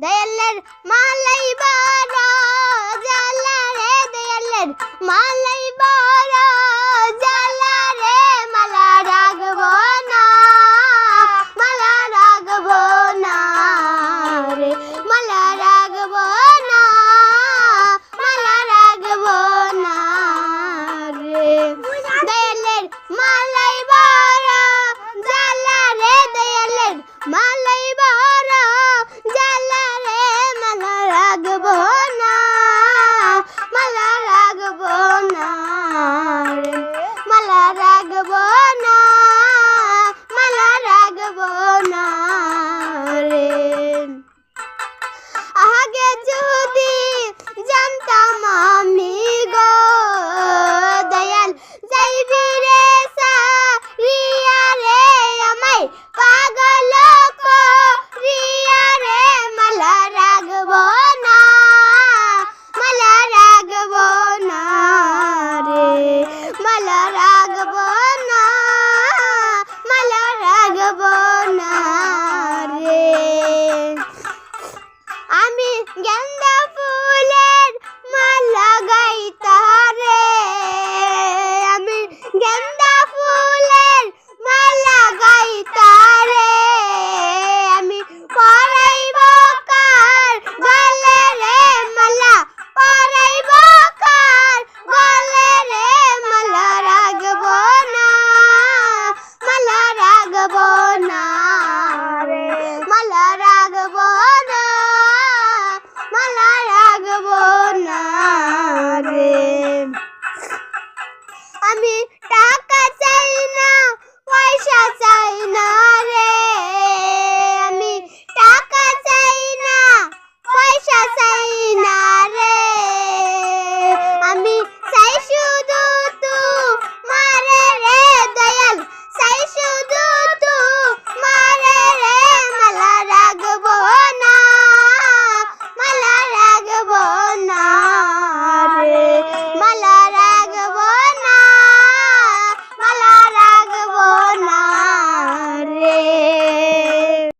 দয়ালের মালাই বড় জ্বালা রে, দয়ালের মালাই বড় জ্বালা রে, মালা রাখবো না, মালা রাখবো না রে, মালা রাখবো না, মালা রাখবো না রে। দয়ালের মালাই বড় জ্বালা রে, দয়ালের মালাই বড় জ্বালা রে, মালা রাখবো না, মালা রাখবো না রে, মালা রাখবো না, মালা রাখবো না রে। আগে যদি জানতাম আমি গো দয়াল যাইবি রে সারিয়া রে, আমায় পাগল করিয়া রে, মালা রাখবো না, মালা রাখবো না রে, মালা রাখবো না, মালা রাখবো না রে। আমি গেন্দা ফুলের মালা গাইতা রে, আমি গেন্দা ফুলের মালা গাইতা রে, আমি পরাইব কার গলে রে, মালা পরাইব কার গলে রে, মালা রাখবো না, মালা রাখবো না রে, মালা রাখবো না, মালা রাখবো না রে। আমি টাকা চাই না, পয়সা চাই না রে, আমি টাকা চাই না, পয়সা চাই না রে, আমি